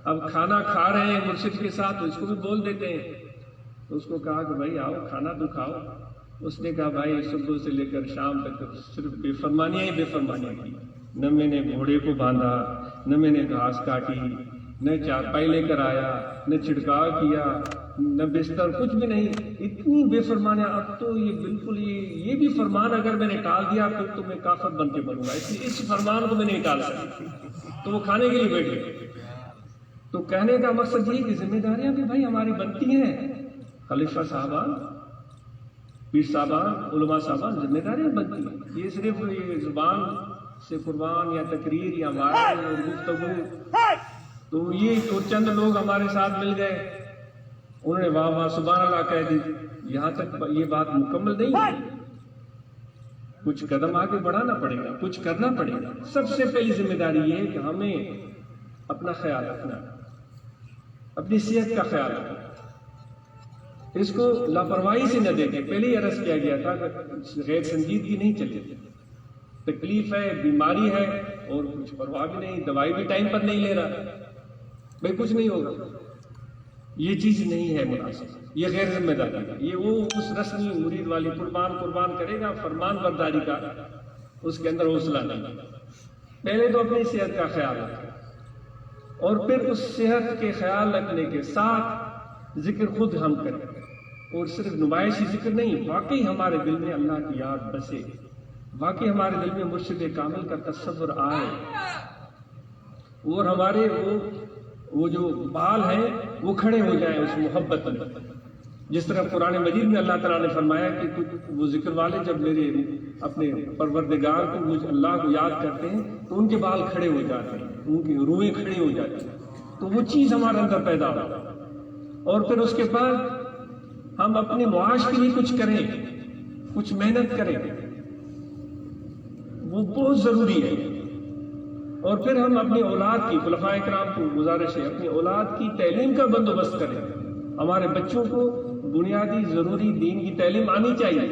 اب کھانا کھا رہے ہیں مرشد کے ساتھ تو اس کو بھی بول دیتے ہیں۔ تو اس کو کہا کہ بھائی آؤ کھانا تو کھاؤ۔ اس نے کہا بھائی صبح سے لے کر شام تک صرف بے فرمانیاں ہی بے فرمانیاں کی، نہ میں نے گھوڑے کو باندھا، نہ میں نے گھاس کاٹی، نہ چارپائی لے کر آیا، نہ چھڑکاؤ کیا، نہ بستر، کچھ بھی نہیں، اتنی بے فرمانیاں۔ اب تو یہ بالکل یہ بھی فرمان اگر میں نے ٹال دیا پھر تو میں کافر بن کے بنوں گا، اس لیے اس فرمان کو میں نہیں ٹال سکتا۔ تو وہ کھانے کے لیے بیٹھ گئے۔ تو کہنے کا مقصد یہ کہ ذمہ داریاں بھی بھائی ہماری بنتی ہیں، خلیفہ صاحبان، پیر صاحبان، علماء صاحبان، ذمہ داریاں بنتی ہیں۔ یہ صرف یہ زبان سے قربان یا تقریر یا وعظ اور گفتگو، تو یہ تو چند لوگ ہمارے ساتھ مل گئے، انہوں نے واہ واہ سبحان اللہ کہہ دی، یہاں تک یہ بات مکمل نہیں ہے، کچھ قدم آگے بڑھانا پڑے گا، کچھ کرنا پڑے گا۔ سب سے پہلی ذمہ داری یہ ہے کہ ہمیں اپنا خیال رکھنا، اپنی صحت کا خیال رکھنا، اس کو لاپرواہی سے نہ دیکھیں۔ پہلے ہی عرض کیا گیا تھا کہ غیر سنجیدگی نہیں چلے، تکلیف ہے، بیماری ہے اور کچھ پرواہ بھی نہیں، دوائی بھی ٹائم پر نہیں لے رہا، بھائی کچھ نہیں ہوگا، یہ چیز نہیں ہے مناسب، یہ غیر ذمہ داری ہے۔ یہ وہ اس رسمی مرید والی قربان کرے گا فرمان برداری کا، اس کے اندر حوصلہ نہیں۔ پہلے تو اپنی صحت کا خیال رکھیں، اور پھر اس صحت کے خیال رکھنے کے ساتھ ذکر خود ہم کریں، اور صرف نمائشی ذکر نہیں، واقعی ہمارے دل میں اللہ کی یاد بسے، واقعی ہمارے دل میں مرشد کامل کا تصور آئے، اور ہمارے وہ جو بال ہیں وہ کھڑے ہو جائیں اس محبت میں۔ جس طرح قرآن مجید میں اللہ تعالیٰ نے فرمایا کہ کچھ وہ ذکر والے جب میرے اپنے پروردگار کو، مجھ اللہ کو یاد کرتے ہیں تو ان کے بال کھڑے ہو جاتے ہیں، ان کی روئیں کھڑی ہو جاتی ہیں، تو وہ چیز ہمارے اندر پیدا ہو۔ اور پھر اس کے بعد ہم اپنے معاش کے لیے کچھ کریں، کچھ محنت کریں، وہ بہت ضروری ہے۔ اور پھر ہم اپنی اولاد کی، خلفائے کرام کو گزارش ہے، اپنی اولاد کی تعلیم کا بندوبست کریں۔ ہمارے بچوں کو بنیادی ضروری دین کی تعلیم آنی چاہیے۔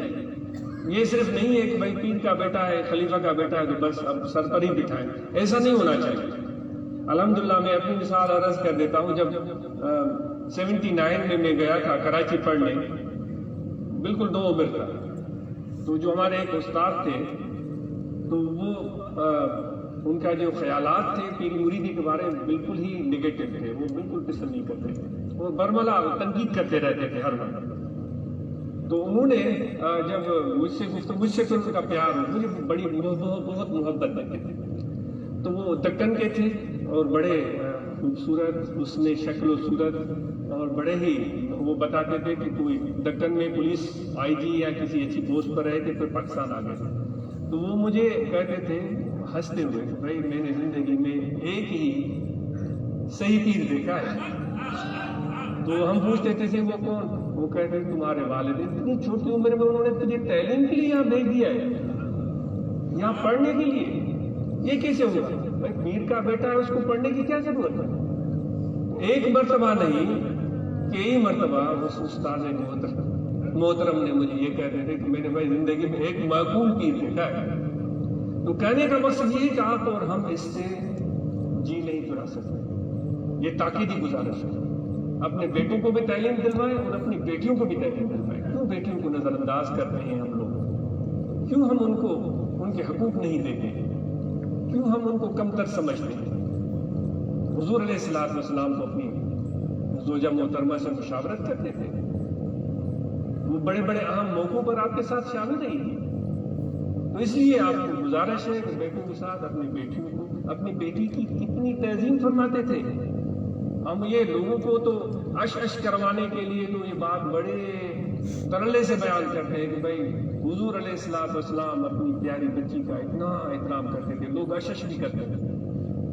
یہ صرف نہیں ہے کہ بھائی پیر کا بیٹا ہے، خلیفہ کا بیٹا ہے تو بس اب سر پر ہی بٹھائیں، ایسا نہیں ہونا چاہیے۔ الحمدللہ میں اپنی مثال عرض کر دیتا ہوں، جب 79 میں گیا تھا کراچی پڑھنے، بالکل 2 عمر تھا، تو جو ہمارے ایک استاد تھے تو وہ ان کا جو خیالات تھے پیری مریدی کے بارے میں بالکل ہی نگیٹو تھے، وہ بالکل پسند نہیں کرتے تھے، وہ برملا تنقید کرتے رہتے تھے ہر وقت۔ تو انہوں نے جب مجھ سے ان کا پیار ہو، مجھے بڑی بہت محبت کرتے تھے، تو وہ دکن کے تھے اور بڑے خوبصورت، اس میں شکل و صورت، اور بڑے ہی وہ بتاتے تھے کہ کوئی دکن میں پولیس IG یا کسی اچھی پوسٹ پر رہے تھے پھر پاکستان آ گئے، تو وہ مجھے کہتے تھے ہنستے ہوئے کہ بھائی میں نے زندگی میں ایک ہی صحیح پیر دیکھا ہے۔ تو ہم پوچھتے تھے وہ کون؟ وہ کہتے ہیں تمہارے والد، اتنی چھوٹی عمر میں انہوں نے تجھے تعلیم کے لیے یہاں بھیج دیا ہے، یہاں پڑھنے کے لیے، یہ کیسے ہوا؟ بھائی پیر کا بیٹا ہے، اس کو پڑھنے کی کیا ضرورت ہے؟ ایک مرتبہ نہیں، کئی مرتبہ اس استاد محترم نے مجھے یہ کہتے تھے کہ میں نے بھائی زندگی میں ایک معقول پیر دیکھا ہے۔ تو کہنے کا مقصد یہ کہ آپ اور ہم اس سے جی نہیں چڑا سکتے، یہ تاکیدی گزارش ہے۔ اپنے بیٹوں کو بھی تعلیم دلوائیں اور اپنی بیٹیوں کو بھی تعلیم دلوائیں۔ کیوں بیٹیوں کو نظر انداز کر رہے ہیں ہم لوگ؟ کیوں ہم ان کو ان کے حقوق نہیں دیتے؟ کیوں ہم ان کو کمتر سمجھتے ہیں؟ حضور علیہ الصلوۃ والسلام کو اپنی زوجہ محترمہ سے مشاورت کرتے تھے، وہ بڑے بڑے اہم موقعوں پر آپ کے ساتھ شامل رہی تھی۔ تو اس لیے آپ کو گزارش ہے کہ بیٹوں کے ساتھ اپنی بیٹیوں کو، اپنی بیٹی کی کتنی تعظیم فرماتے تھے۔ ہم یہ لوگوں کو تو اش کروانے کے لیے تو یہ بات بڑے ترلے سے بیان کرتے ہیں کہ بھائی حضور علیہ الصلوۃ والسلام اپنی پیاری بچی کا اتنا احترام کرتے تھے، لوگ اش بھی کرتے تھے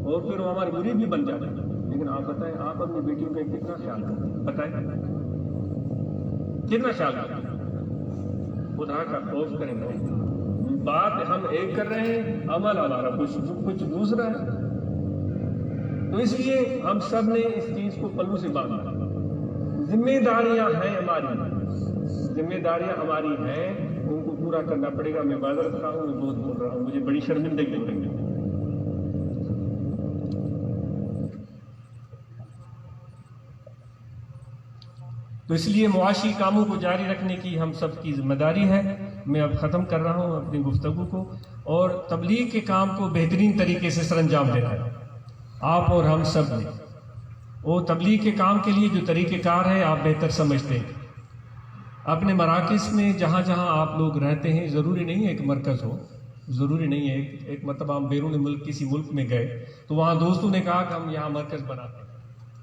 اور پھر وہ ہمارے مرید بھی بن جاتے تھے۔ لیکن آپ بتائیں، آپ اپنی بیٹیوں کا کتنا خیال کرتے ہیں؟ بتائیں کتنا خیال کرتے ہیں؟ خدا کا خوف کریں بھائی، بات ہم ایک کر رہے ہیں، عمل ہمارا کچھ دوسرا ہے۔ تو اس لیے ہم سب نے اس چیز کو پلو سے باندھا۔ ذمہ داریاں ہیں ہماری، ذمہ داریاں ہماری ہیں، ان کو پورا کرنا پڑے گا۔ میں معذرت خواہ ہوں، میں بہت بول رہا ہوں، مجھے بڑی شرمندگی ہو رہی ہے۔ تو اس لیے معاشی کاموں کو جاری رکھنے کی ہم سب کی ذمہ داری ہے۔ میں اب ختم کر رہا ہوں اپنی گفتگو کو، اور تبلیغ کے کام کو بہترین طریقے سے سر انجام دینا ہے آپ اور ہم سب نے۔ اور تبلیغ کے کام کے لیے جو طریقہ کار ہے آپ بہتر سمجھتے ہیں۔ اپنے مراکز میں جہاں جہاں آپ لوگ رہتے ہیں، ضروری نہیں ہے ایک مرکز ہو، ضروری نہیں ہے ایک مطلب ہم بیرون ملک کسی ملک میں گئے تو وہاں دوستوں نے کہا کہ ہم یہاں مرکز بناتے ہیں۔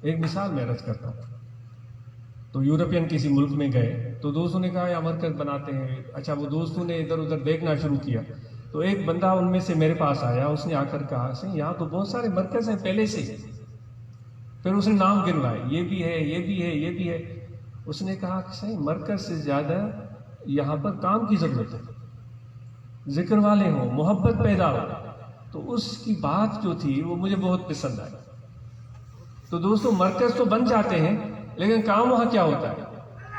ایک مثال میں عرض کرتا ہوں، تو یورپین کسی ملک میں گئے تو دوستوں نے کہا یہاں مرکز بناتے ہیں۔ اچھا، وہ دوستوں نے ادھر ادھر دیکھنا شروع کیا تو ایک بندہ ان میں سے میرے پاس آیا، اس نے آ کر کہا کہ یہاں تو بہت سارے مرکز ہیں پہلے سے۔ پھر اس نے نام گنوائے، یہ بھی ہے، یہ بھی ہے، یہ بھی ہے۔ اس نے کہا کہ صحیح مرکز سے زیادہ یہاں پر کام کی ضرورت ہے، ذکر والے ہوں، محبت پیدا ہو۔ تو اس کی بات جو تھی وہ مجھے بہت پسند آئی۔ تو دوستوں، مرکز تو بن جاتے ہیں لیکن کام وہاں کیا ہوتا ہے؟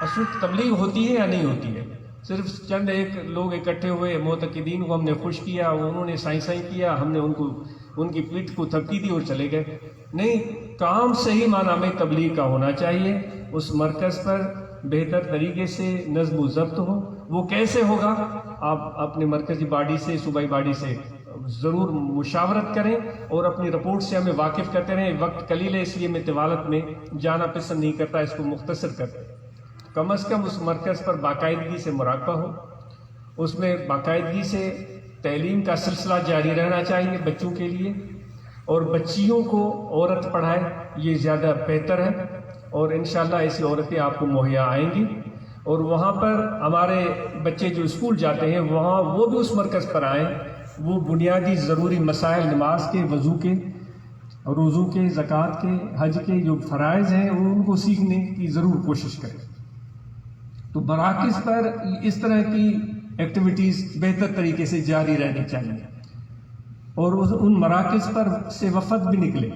اصل تبلیغ ہوتی ہے یا نہیں ہوتی ہے؟ صرف چند ایک لوگ اکٹھے ہوئے، معتقدین کو ہم نے خوش کیا، انہوں نے سائیں سائیں کیا، ہم نے ان کی پیٹھ کو تھپکی دی اور چلے گئے؟ نہیں، کام صحیح معنی میں تبلیغ کا ہونا چاہیے۔ اس مرکز پر بہتر طریقے سے نظم و ضبط ہو۔ وہ کیسے ہوگا؟ آپ اپنے مرکزی باڈی سے، صوبائی باڈی سے ضرور مشاورت کریں اور اپنی رپورٹ سے ہمیں واقف کرتے رہیں۔ وقت قلیل ہے اس لیے میں طوالت میں جانا پسند نہیں کرتا، اس کو مختصر کرتے۔ کم از کم اس مرکز پر باقاعدگی سے مراقبہ ہو، اس میں باقاعدگی سے تعلیم کا سلسلہ جاری رہنا چاہیے بچوں کے لیے، اور بچیوں کو عورت پڑھائے، یہ زیادہ بہتر ہے، اور انشاءاللہ ایسی عورتیں آپ کو مہیا آئیں گی۔ اور وہاں پر ہمارے بچے جو اسکول جاتے ہیں وہاں وہ بھی اس مرکز پر آئیں، وہ بنیادی ضروری مسائل نماز کے، وضو کے، روزوں کے، زکوٰۃ کے، حج کے جو فرائض ہیں وہ ان کو سیکھنے کی ضرور کوشش کریں۔ تو مراکز پر اس طرح کی ایکٹیویٹیز بہتر طریقے سے جاری رہنی چاہیے، اور ان مراکز پر سے وفد بھی نکلے،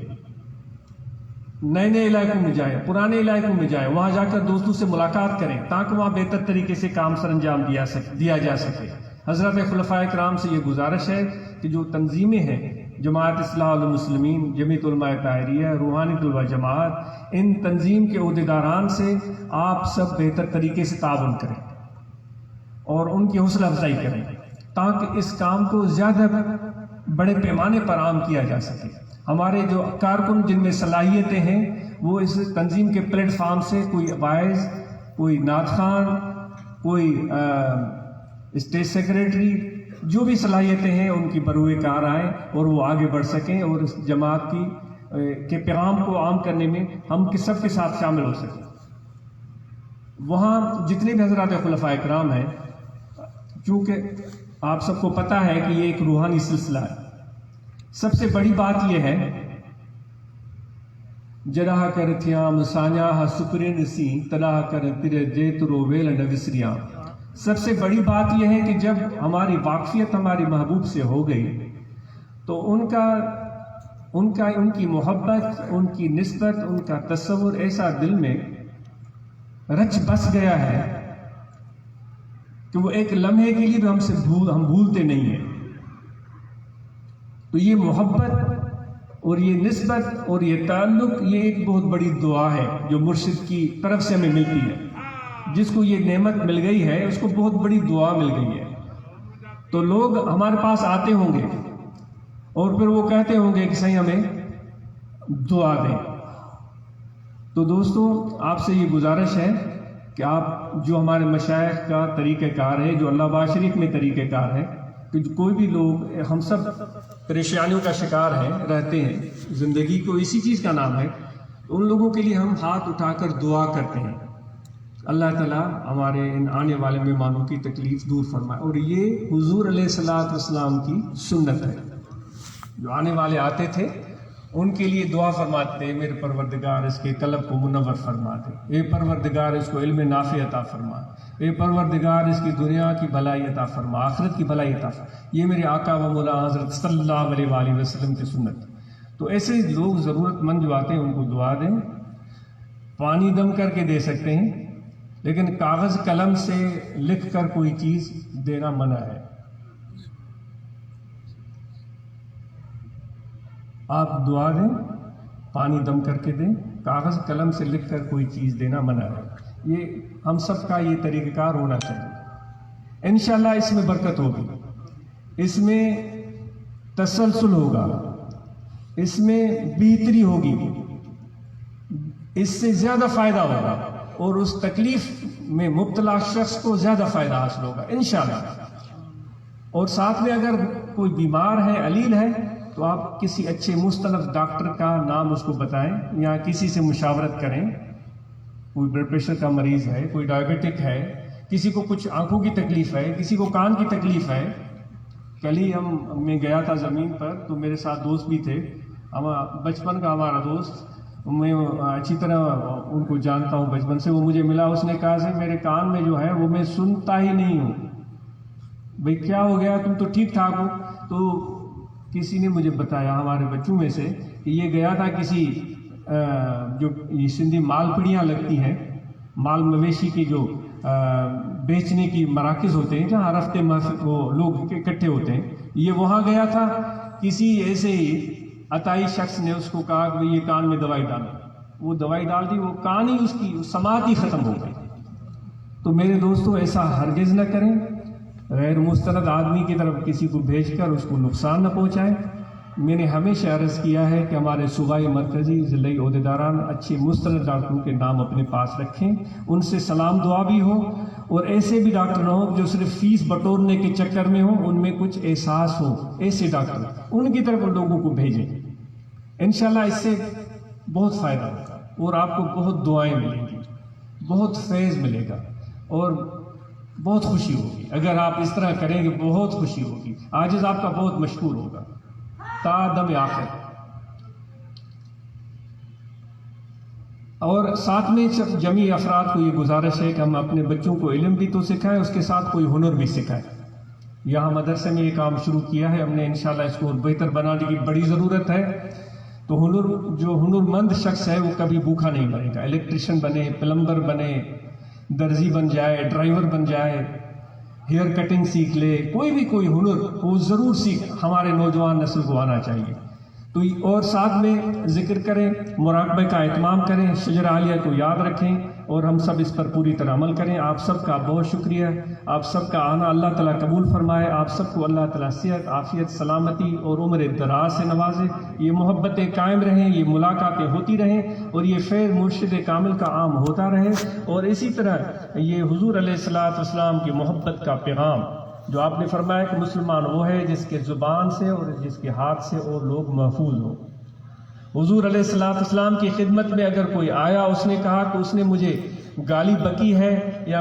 نئے نئے علاقوں میں جائیں، پرانے علاقوں میں جائیں، وہاں جا کر دوستوں سے ملاقات کریں تاکہ وہاں بہتر طریقے سے کام سر انجام دیا جا سکے۔ حضرت خلفائے کرام سے یہ گزارش ہے کہ جو تنظیمیں ہیں، جماعت اصلاح المسلمین، جمعیت علماء طاہریہ، روحانیت الجماعت، ان تنظیم کے عہدیداران سے آپ سب بہتر طریقے سے تعاون کریں اور ان کی حوصلہ افزائی کریں تاکہ اس کام کو زیادہ بڑے پیمانے پر عام کیا جا سکے۔ ہمارے جو کارکن جن میں صلاحیتیں ہیں وہ اس تنظیم کے پلیٹ فارم سے، کوئی واعظ، کوئی نعت خوان، کوئی اسٹیٹ سیکریٹری، جو بھی صلاحیتیں ہیں ان کی بروئے کار آئیں اور وہ آگے بڑھ سکیں اور اس جماعت کے پیغام کو عام کرنے میں ہم سب کے ساتھ شامل ہو سکیں۔ وہاں جتنے بھی حضرات خلفائے کرام ہیں، چونکہ آپ سب کو پتہ ہے کہ یہ ایک روحانی سلسلہ ہے، سب سے بڑی بات یہ ہے جراح کر تھیام سانیاہ سپرین سی تلاح کر تیرے دے ترو ویل نوسریاں۔ سب سے بڑی بات یہ ہے کہ جب ہماری واقفیت ہماری محبوب سے ہو گئی تو ان کی محبت، ان کی نسبت، ان کا تصور ایسا دل میں رچ بس گیا ہے کہ وہ ایک لمحے کے لیے بھی ہم بھولتے نہیں ہیں۔ تو یہ محبت اور یہ نسبت اور یہ تعلق، یہ ایک بہت بڑی دعا ہے جو مرشد کی طرف سے ہمیں ملتی ہے۔ جس کو یہ نعمت مل گئی ہے اس کو بہت بڑی دعا مل گئی ہے۔ تو لوگ ہمارے پاس آتے ہوں گے اور پھر وہ کہتے ہوں گے کہ صحیح ہمیں دعا دیں۔ تو دوستوں، آپ سے یہ گزارش ہے کہ آپ جو ہمارے مشائخ کا طریقہ کار ہے، جو اللہ باز شریف میں طریقہ کار ہے، کہ کوئی بھی لوگ، ہم سب پریشانیوں کا شکار ہیں، رہتے ہیں، زندگی کو اسی چیز کا نام ہے، ان لوگوں کے لیے ہم ہاتھ اٹھا کر دعا کرتے ہیں۔ اللہ تعالیٰ ہمارے ان آنے والے مہمانوں کی تکلیف دور فرمائے، اور یہ حضور علیہ الصلوۃ والسلام کی سنت ہے۔ جو آنے والے آتے تھے ان کے لیے دعا فرماتے، میرے پروردگار اس کے قلب کو منور فرما دے، اے پروردگار اس کو علم نافع عطا فرما، اے پروردگار اس کی دنیا کی بھلائی عطا فرما، آخرت کی بھلائی عطا فرما۔ یہ میرے آقا و مولا حضرت صلی اللہ علیہ وآلہ وسلم کی سنت۔ تو ایسے لوگ ضرورت مند جو آتے ہیں ان کو دعا دیں، پانی دم کر کے دے سکتے ہیں، لیکن کاغذ قلم سے لکھ کر کوئی چیز دینا منع ہے۔ آپ دعا دیں، پانی دم کر کے دیں، کاغذ قلم سے لکھ کر کوئی چیز دینا منع ہے۔ یہ ہم سب کا یہ طریقہ کار ہونا چاہیے. انشاءاللہ اس میں برکت ہوگی, اس میں تسلسل ہوگا, اس میں بہتری ہوگی, اس سے زیادہ فائدہ ہوگا اور اس تکلیف میں مبتلا شخص کو زیادہ فائدہ حاصل ہوگا انشاءاللہ. اور ساتھ میں اگر کوئی بیمار ہے, علیل ہے, تو آپ کسی اچھے مستند ڈاکٹر کا نام اس کو بتائیں یا کسی سے مشاورت کریں. کوئی بلڈ پریشر کا مریض ہے, کوئی ڈائبیٹک ہے, کسی کو کچھ آنکھوں کی تکلیف ہے, کسی کو کان کی تکلیف ہے. کل ہی میں گیا تھا زمین پر, تو میرے ساتھ دوست بھی تھے, بچپن کا ہمارا دوست, میں اچھی طرح ان کو جانتا ہوں بچپن سے. وہ مجھے ملا, اس نے کہا کہ میرے کان میں جو ہے وہ میں سنتا ہی نہیں ہوں. بھئی کیا ہو گیا, تم تو ٹھیک ٹھاک ہو. تو کسی نے مجھے بتایا ہمارے بچوں میں سے کہ یہ گیا تھا کسی جو یہ سندھی مال پڑیاں لگتی ہیں, مال مویشی کی جو بیچنے کی مراکز ہوتے ہیں جہاں ہفتے وہ لوگ اکٹھے ہوتے ہیں, یہ وہاں گیا تھا. کسی ایسے ہی عطائی شخص نے اس کو کہا کہ یہ کان میں دوائی ڈالو. وہ دوائی ڈال دی, وہ کان ہی اس کی سماعت ہی ختم ہو گئی. تو میرے دوستو ایسا ہرگز نہ کریں, غیر مستند آدمی کی طرف کسی کو بھیج کر اس کو نقصان نہ پہنچائیں. میں نے ہمیشہ عرض کیا ہے کہ ہمارے صوبائی مرکزی ضلعی عہدیداران اچھے مستند ڈاکٹروں کے نام اپنے پاس رکھیں, ان سے سلام دعا بھی ہو, اور ایسے بھی ڈاکٹر نہ ہو جو صرف فیس بٹورنے کے چکر میں ہوں, ان میں کچھ احساس ہو. ایسے ڈاکٹر ان کی طرف لوگوں کو بھیجیں. انشاءاللہ اس سے بہت فائدہ ہوگا اور آپ کو بہت دعائیں ملیں گی, بہت فیض ملے گا اور بہت خوشی ہوگی. اگر آپ اس طرح کریں گے بہت خوشی ہوگی. عاجز آپ کا بہت مشکور ہوگا تا دم آخر. اور ساتھ میں جمعی افراد کو یہ گزارش ہے کہ ہم اپنے بچوں کو علم بھی تو سکھائیں, اس کے ساتھ کوئی ہنر بھی سکھائیں. یہاں مدرسے میں یہ کام شروع کیا ہے ہم نے, انشاءاللہ اس کو بہتر بنانے کی بڑی ضرورت ہے. تو جو ہنرمند شخص ہے وہ کبھی بھوکا نہیں مرے گا. الیکٹریشین بنے, پلمبر بنے, درزی بن جائے, ڈرائیور بن جائے, ہیئر کٹنگ سیکھ لے, کوئی ہنر وہ ضرور ہمارے نوجوان نسل کو آنا چاہیے. تو اور ساتھ میں ذکر کریں, مراقبہ کا اہتمام کریں, شجر عالیہ کو یاد رکھیں اور ہم سب اس پر پوری طرح عمل کریں. آپ سب کا بہت شکریہ, آپ سب کا آنا اللہ تعالیٰ قبول فرمائے. آپ سب کو اللہ تعالیٰ صحت, عافیت, سلامتی اور عمر دراز سے نوازے. یہ محبتیں قائم رہیں, یہ ملاقاتیں ہوتی رہیں اور یہ فیض مرشد کامل کا عام ہوتا رہے. اور اسی طرح یہ حضور علیہ السلام کی محبت کا پیغام جو آپ نے فرمایا کہ مسلمان وہ ہے جس کے زبان سے اور جس کے ہاتھ سے اور لوگ محفوظ ہوں. حضور علیہ السلام کی خدمت میں اگر کوئی آیا, اس نے کہا کہ اس نے مجھے گالی بکی ہے یا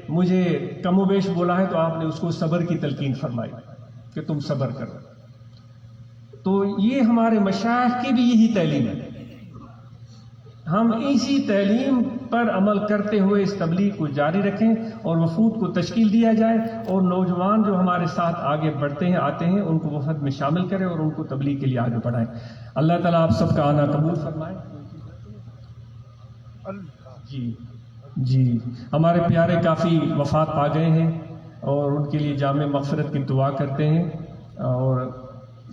مجھے کم و بیش بولا ہے, تو آپ نے اس کو صبر کی تلقین فرمائی کہ تم صبر کرو. تو یہ ہمارے مشائخ کی بھی یہی تعلیم ہے. ہم اسی تعلیم پر عمل کرتے ہوئے اس تبلیغ کو جاری رکھیں اور وفود کو تشکیل دیا جائے, اور نوجوان جو ہمارے ساتھ آگے بڑھتے ہیں آتے ہیں ان کو وفد میں شامل کریں اور ان کو تبلیغ کے لیے آگے بڑھائیں. اللہ تعالیٰ آپ سب کا آنا قبول فرمائے. جی ہمارے پیارے کافی وفات پا گئے ہیں اور ان کے لیے جامع مغفرت کی دعا کرتے ہیں. اور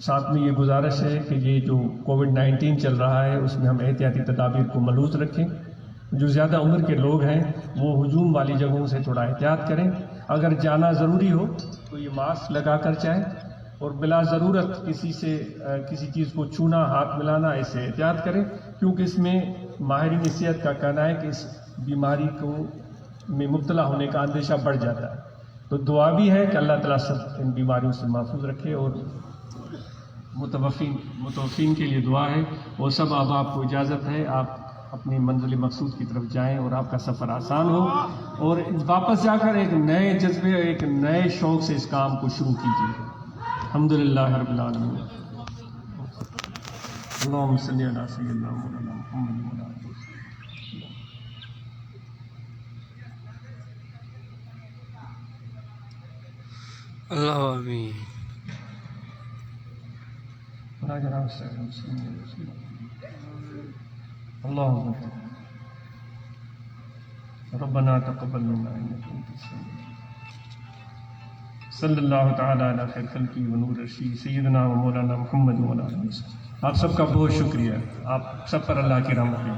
ساتھ میں یہ گزارش ہے کہ یہ جو کووڈ-19 چل رہا ہے اس میں ہم احتیاطی تدابیر کو ملحوظ رکھیں. جو زیادہ عمر کے لوگ ہیں وہ ہجوم والی جگہوں سے تھوڑا احتیاط کریں. اگر جانا ضروری ہو تو یہ ماسک لگا کر جائیں, اور بلا ضرورت کسی چیز کو چھونا, ہاتھ ملانا, ایسے احتیاط کریں, کیونکہ اس میں ماہرین صحت کا کہنا ہے کہ اس بیماری میں مبتلا ہونے کا اندیشہ بڑھ جاتا ہے. تو دعا بھی ہے کہ اللہ تعالیٰ سب ان بیماریوں سے محفوظ رکھے, اور متوفین کے لیے دعا ہے. وہ سب اب آپ کو اجازت ہے, آپ اپنی منزل مقصود کی طرف جائیں اور آپ کا سفر آسان ہو, اور واپس جا کر ایک نئے جذبے, ایک نئے شوق سے اس کام کو شروع کیجیے. الحمدللہ رب العالمین. اللہم صلی علی سیدنا مولانا محمد وعلی آلہ وصحبہ. اللہ آمین. اللہم ربنا تقبل منا انک انت السمیع العلیم. صلی اللہ تعالی علی خیر خلقی و نور عرشی سیدنا و مولانا محمد وعلی آلہ وصحبہ. آپ سب کا بہت شکریہ, آپ سب پر اللہ کی رحمت ہے.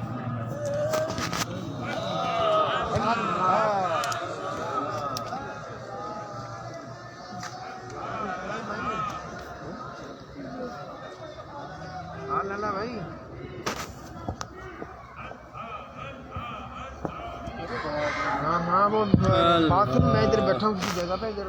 ہاں ہاں وہ بات میں ادھر بیٹھا ہوں کسی جگہ پہ ادھر